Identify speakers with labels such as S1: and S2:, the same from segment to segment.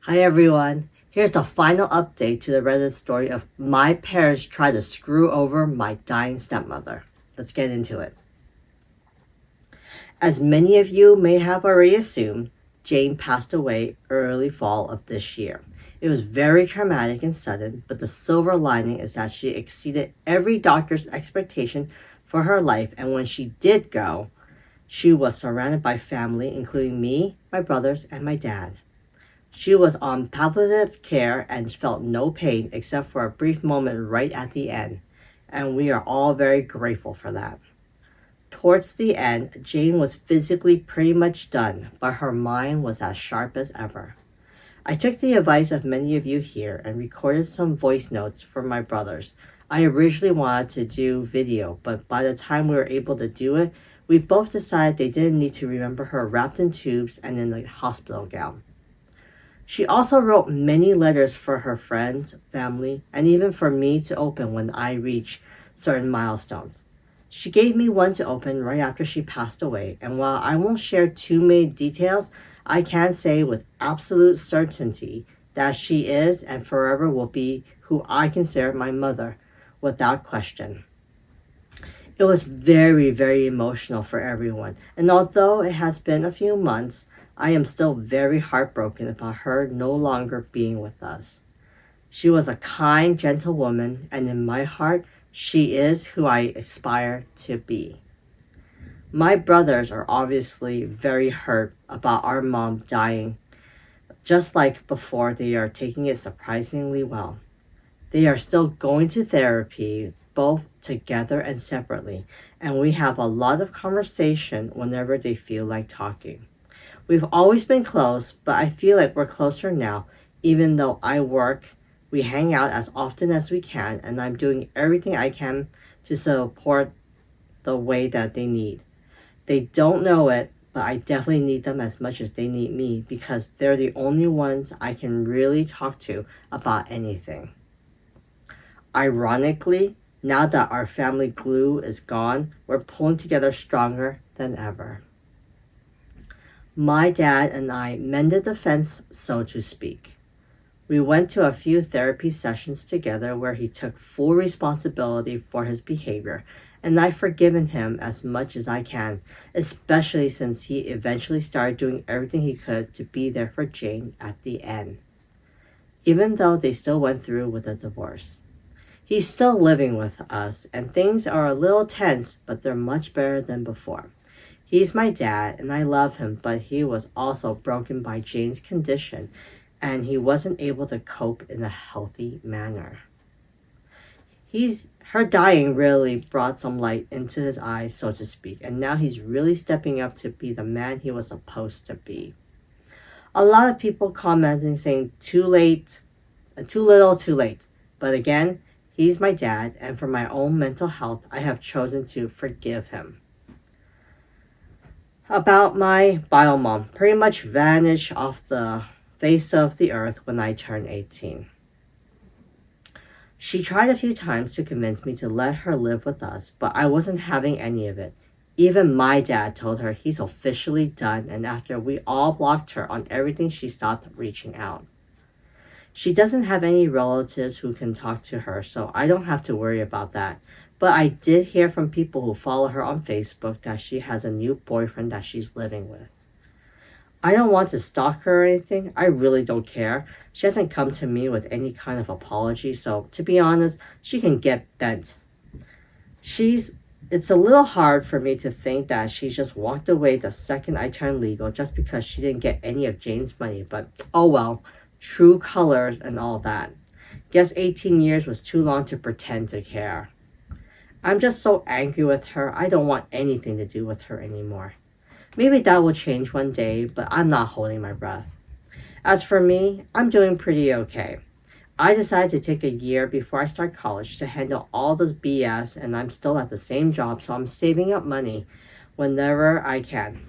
S1: Hi everyone, here's the final update to the Reddit story of my parents tried to screw over my dying stepmother. Let's get into it. As many of you may have already assumed, Jane passed away early fall of this year. It was very traumatic and sudden, but the silver lining is that she exceeded every doctor's expectation for her life, and when she did go, she was surrounded by family, including me, my brothers, and my dad. She was on palliative care and felt no pain except for a brief moment right at the end, and we are all very grateful for that. Towards the end, Jane was physically pretty much done, but her mind was as sharp as ever. I took the advice of many of you here and recorded some voice notes for my brothers. I originally wanted to do video, but by the time we were able to do it, we both decided they didn't need to remember her wrapped in tubes and in a hospital gown. She also wrote many letters for her friends, family, and even for me to open when I reach certain milestones. She gave me one to open right after she passed away, and while I won't share too many details, I can say with absolute certainty that she is and forever will be who I consider my mother, without question. It was very, very emotional for everyone, and although it has been a few months, I am still very heartbroken about her no longer being with us. She was a kind, gentle woman, and in my heart, she is who I aspire to be. My brothers are obviously very hurt about our mom dying. Just like before, they are taking it surprisingly well. They are still going to therapy, both together and separately, and we have a lot of conversation whenever they feel like talking. We've always been close, but I feel like we're closer now, even though I work. We hang out as often as we can, and I'm doing everything I can to support the way that they need. They don't know it, but I definitely need them as much as they need me because they're the only ones I can really talk to about anything. Ironically, now that our family glue is gone, we're pulling together stronger than ever. My dad and I mended the fence, so to speak. We went to a few therapy sessions together where he took full responsibility for his behavior, and I've forgiven him as much as I can, especially since he eventually started doing everything he could to be there for Jane at the end, even though they still went through with a divorce. He's still living with us, and things are a little tense, but they're much better than before. He's my dad, and I love him, but he was also broken by Jane's condition, and he wasn't able to cope in a healthy manner. Her dying really brought some light into his eyes, so to speak, and now he's really stepping up to be the man he was supposed to be. A lot of people commenting saying too late, too little, too late. But again, he's my dad, and for my own mental health, I have chosen to forgive him. About my bio mom, pretty much vanished off the face of the earth when I turned 18. She tried a few times to convince me to let her live with us, but I wasn't having any of it. Even my dad told her he's officially done, and after we all blocked her on everything, she stopped reaching out. She doesn't have any relatives who can talk to her, so I don't have to worry about that. But I did hear from people who follow her on Facebook that she has a new boyfriend that she's living with. I don't want to stalk her or anything. I really don't care. She hasn't come to me with any kind of apology, so to be honest, she can get bent. It's a little hard for me to think that she just walked away the second I turned legal just because she didn't get any of Jane's money, but oh well, true colors and all that. Guess 18 years was too long to pretend to care. I'm just so angry with her, I don't want anything to do with her anymore. Maybe that will change one day, but I'm not holding my breath. As for me, I'm doing pretty okay. I decided to take a year before I start college to handle all this BS, and I'm still at the same job, so I'm saving up money whenever I can.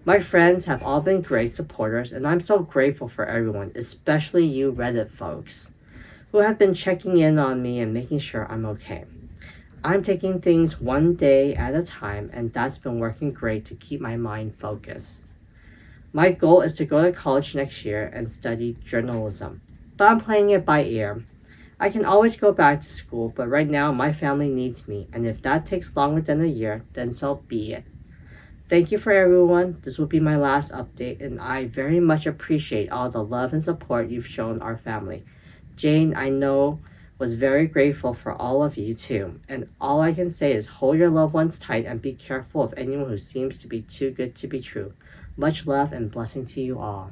S1: My friends have all been great supporters, and I'm so grateful for everyone, especially you Reddit folks, who have been checking in on me and making sure I'm okay. I'm taking things one day at a time, and that's been working great to keep my mind focused. My goal is to go to college next year and study journalism, but I'm playing it by ear. I can always go back to school, but right now my family needs me, and if that takes longer than a year, then so be it. Thank you for everyone. This will be my last update, and I very much appreciate all the love and support you've shown our family. Jane, I know, was very grateful for all of you too, and all I can say is hold your loved ones tight and be careful of anyone who seems to be too good to be true. Much love and blessing to you all.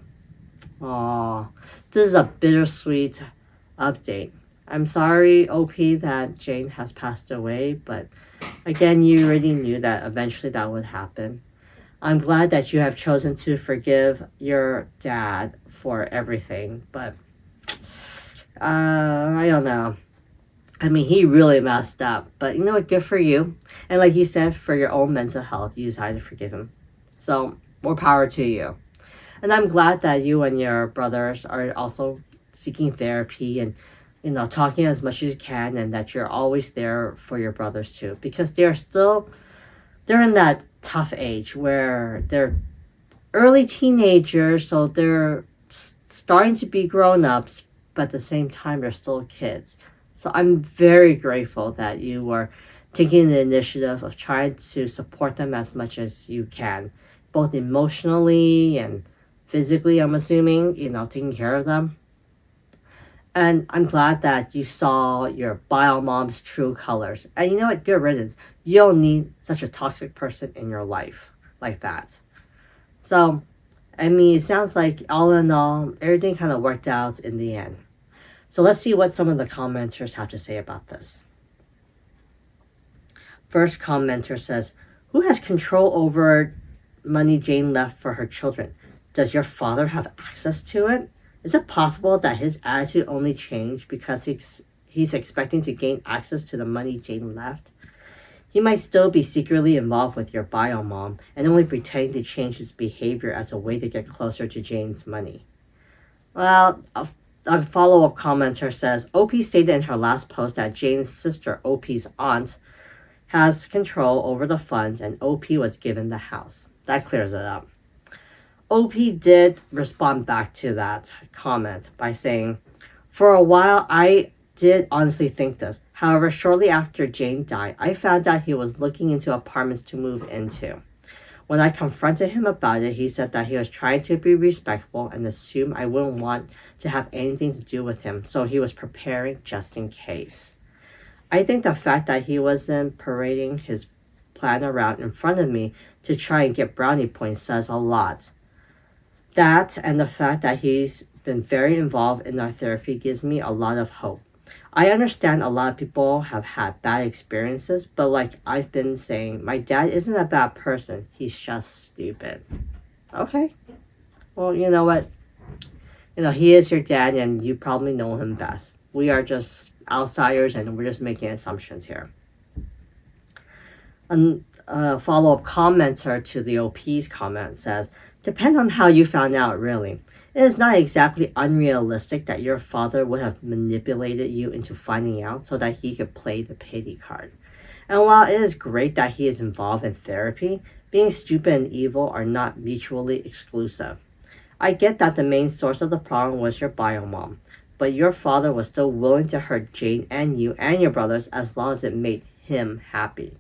S1: Aww, this is a bittersweet update. I'm sorry, OP, that Jane has passed away, but again, you already knew that eventually that would happen. I'm glad that you have chosen to forgive your dad for everything, but I don't know. I mean, he really messed up, but you know what? Good for you. And like you said, for your own mental health, you decided to forgive him. So, more power to you. And I'm glad that you and your brothers are also seeking therapy and talking as much as you can, and that you're always there for your brothers too, because they're in that tough age where they're early teenagers, so they're starting to be grown-ups, but at the same time they're still kids. So I'm very grateful that you are taking the initiative of trying to support them as much as you can, both emotionally and physically, I'm assuming, taking care of them. And I'm glad that you saw your bio mom's true colors. And you know what? Good riddance. You don't need such a toxic person in your life like that. So, I mean, it sounds like all in all, everything kind of worked out in the end. So let's see what some of the commenters have to say about this. First commenter says, who has control over money Jane left for her children? Does your father have access to it? Is it possible that his attitude only changed because he's expecting to gain access to the money Jane left? He might still be secretly involved with your bio mom and only pretending to change his behavior as a way to get closer to Jane's money. Well, a follow-up commenter says, OP stated in her last post that Jane's sister, OP's aunt, has control over the funds and OP was given the house. That clears it up. OP did respond back to that comment by saying, for a while, I did honestly think this. However, shortly after Jane died, I found out he was looking into apartments to move into. When I confronted him about it, he said that he was trying to be respectful and assumed I wouldn't want to have anything to do with him, so he was preparing just in case. I think the fact that he wasn't parading his plan around in front of me to try and get brownie points says a lot. That and the fact that he's been very involved in our therapy gives me a lot of hope. I understand a lot of people have had bad experiences, but like I've been saying, my dad isn't a bad person. He's just stupid. Okay. Well, you know what? He is your dad and you probably know him best. We are just outsiders and we're just making assumptions here. A follow-up commenter to the OP's comment says, depend on how you found out, really. It is not exactly unrealistic that your father would have manipulated you into finding out so that he could play the pity card. And while it is great that he is involved in therapy, being stupid and evil are not mutually exclusive. I get that the main source of the problem was your bio mom, but your father was still willing to hurt Jane and you and your brothers as long as it made him happy.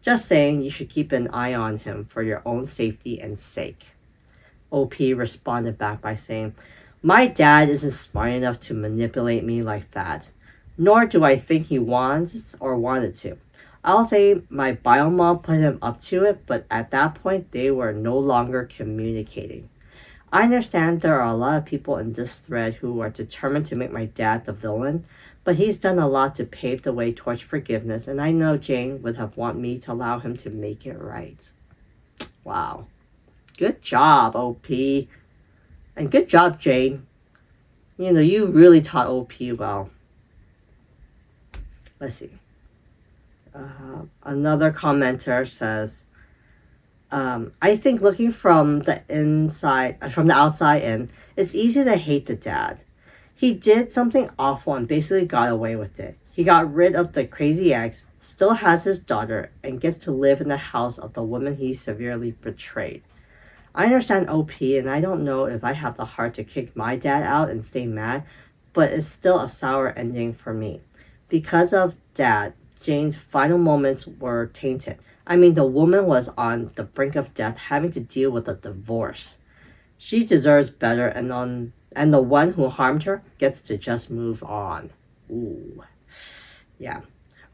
S1: Just saying, you should keep an eye on him for your own safety and sake. OP responded back by saying, my dad isn't smart enough to manipulate me like that, nor do I think he wants or wanted to. I'll say my bio mom put him up to it, but at that point they were no longer communicating. I understand there are a lot of people in this thread who are determined to make my dad the villain, but he's done a lot to pave the way towards forgiveness, and I know Jane would have wanted me to allow him to make it right. Wow. Good job, OP. And good job, Jane. You really taught OP well. Let's see. Another commenter says, I think looking from the outside in, it's easy to hate the dad. He did something awful and basically got away with it. He got rid of the crazy ex, still has his daughter, and gets to live in the house of the woman he severely betrayed. I understand OP, and I don't know if I have the heart to kick my dad out and stay mad, but it's still a sour ending for me. Because of Dad, Jane's final moments were tainted. I mean, the woman was on the brink of death, having to deal with a divorce. She deserves better, and the one who harmed her gets to just move on. Ooh, yeah.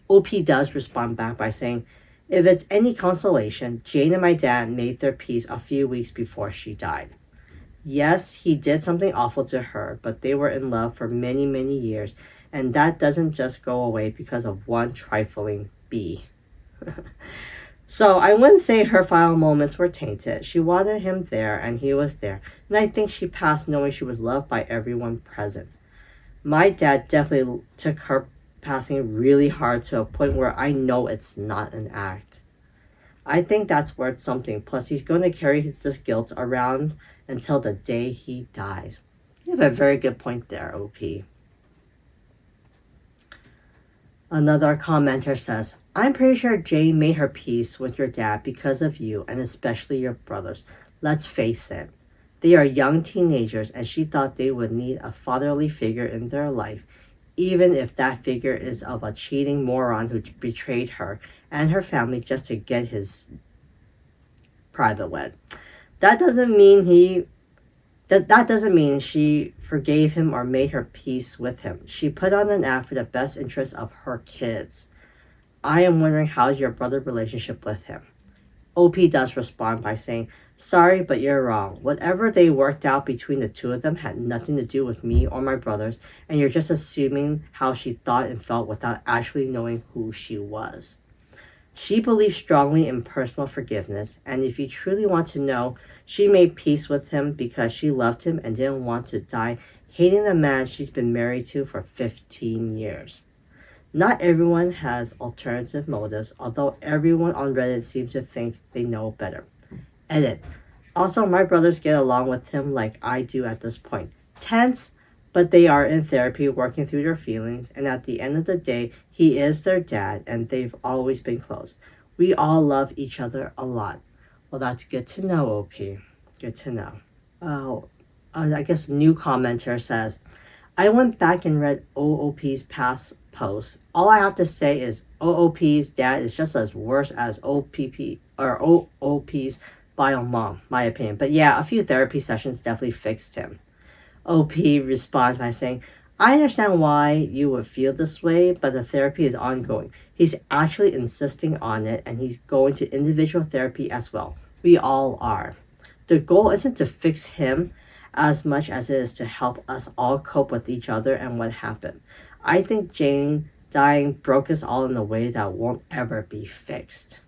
S1: OP does respond back by saying, if it's any consolation, Jane and my dad made their peace a few weeks before she died. Yes, he did something awful to her, but they were in love for many, many years, and that doesn't just go away because of one trifling bee. So I wouldn't say her final moments were tainted. She wanted him there, and he was there, and I think she passed knowing she was loved by everyone present. My dad definitely took her passing really hard to a point where I know it's not an act. I think that's worth something. Plus, he's going to carry this guilt around until the day he dies. You have a very good point there, OP. Another commenter says, I'm pretty sure Jane made her peace with your dad because of you and especially your brothers. Let's face it. They are young teenagers and she thought they would need a fatherly figure in their life, even if that figure is of a cheating moron who betrayed her and her family just to get his private wed. That doesn't mean that doesn't mean she forgave him or made her peace with him. She put on an act for the best interest of her kids. I am wondering how's your brother relationship with him. OP does respond by saying, sorry, but you're wrong. Whatever they worked out between the two of them had nothing to do with me or my brothers, and you're just assuming how she thought and felt without actually knowing who she was. She believed strongly in personal forgiveness, and if you truly want to know, she made peace with him because she loved him and didn't want to die hating the man she's been married to for 15 years. Not everyone has alternative motives, although everyone on Reddit seems to think they know better. Edit. Also, my brothers get along with him like I do at this point. Tense, but they are in therapy working through their feelings, and at the end of the day, he is their dad, and they've always been close. We all love each other a lot. Well, that's good to know, OP. Good to know. I guess a new commenter says, I went back and read OOP's past posts. All I have to say is OOP's dad is just as worse as OPP or OOP's bio mom, my opinion. But yeah, a few therapy sessions definitely fixed him. OP responds by saying, I understand why you would feel this way, but the therapy is ongoing. He's actually insisting on it, and he's going to individual therapy as well. We all are. The goal isn't to fix him as much as it is to help us all cope with each other and what happened. I think Jane dying broke us all in a way that won't ever be fixed.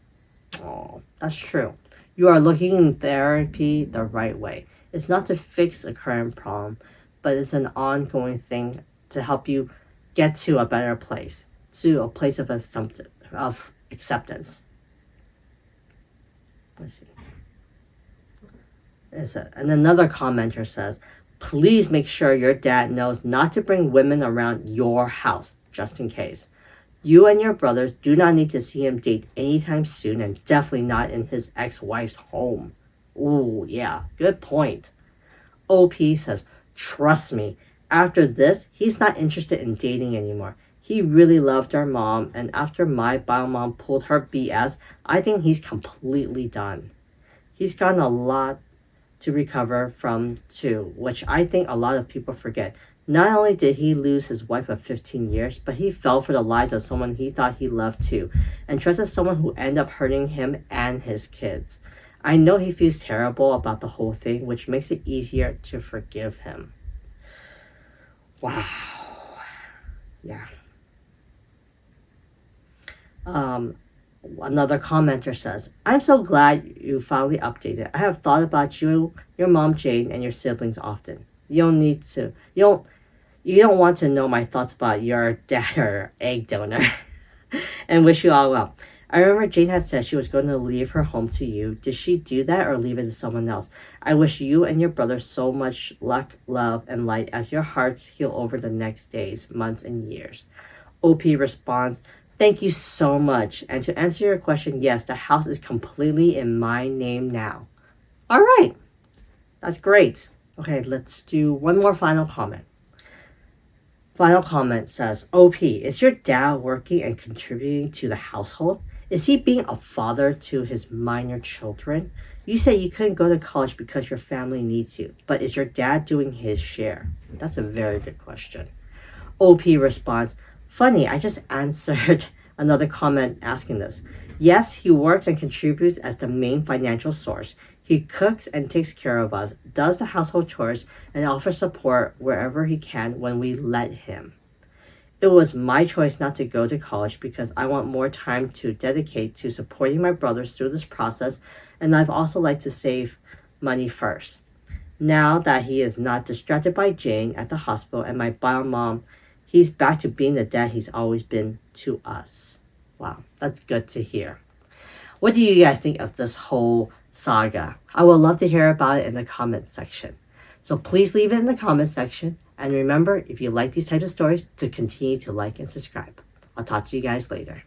S1: Oh, that's true. You are looking in therapy the right way. It's not to fix a current problem, but it's an ongoing thing to help you get to a better place, to a place of acceptance. Let's see. And another commenter says, please make sure your dad knows not to bring women around your house, just in case. You and your brothers do not need to see him date anytime soon, and definitely not in his ex-wife's home. Ooh, yeah, good point. OP says, trust me, after this, he's not interested in dating anymore. He really loved our mom, and after my bio mom pulled her BS, I think he's completely done. He's gotten a lot to recover from too, which I think a lot of people forget. Not only did he lose his wife of 15 years, but he fell for the lies of someone he thought he loved too, and trusted someone who ended up hurting him and his kids. I know he feels terrible about the whole thing, which makes it easier to forgive him. Wow. Yeah. Another commenter says, I'm so glad you finally updated. I have thought about you, your mom Jane, and your siblings often. You don't want to know my thoughts about your dad or egg donor. And wish you all well. I remember Jane had said she was going to leave her home to you. Did she do that or leave it to someone else? I wish you and your brother so much luck, love, and light as your hearts heal over the next days, months, and years. OP responds, thank you so much. And to answer your question, yes, the house is completely in my name now. All right. That's great. Okay, let's do one more final comment. Final comment says, OP, is your dad working and contributing to the household? Is he being a father to his minor children? You say you couldn't go to college because your family needs you, but is your dad doing his share? That's a very good question. OP responds, funny, I just answered another comment asking this. Yes, he works and contributes as the main financial source. He cooks and takes care of us, does the household chores, and offers support wherever he can when we let him. It was my choice not to go to college because I want more time to dedicate to supporting my brothers through this process, and I've also liked to save money first. Now that he is not distracted by Jane at the hospital and my bio mom, he's back to being the dad he's always been to us. Wow, that's good to hear. What do you guys think of this whole saga? I would love to hear about it in the comments section. So please leave it in the comments section. And remember, if you like these types of stories, to continue to like and subscribe. I'll talk to you guys later.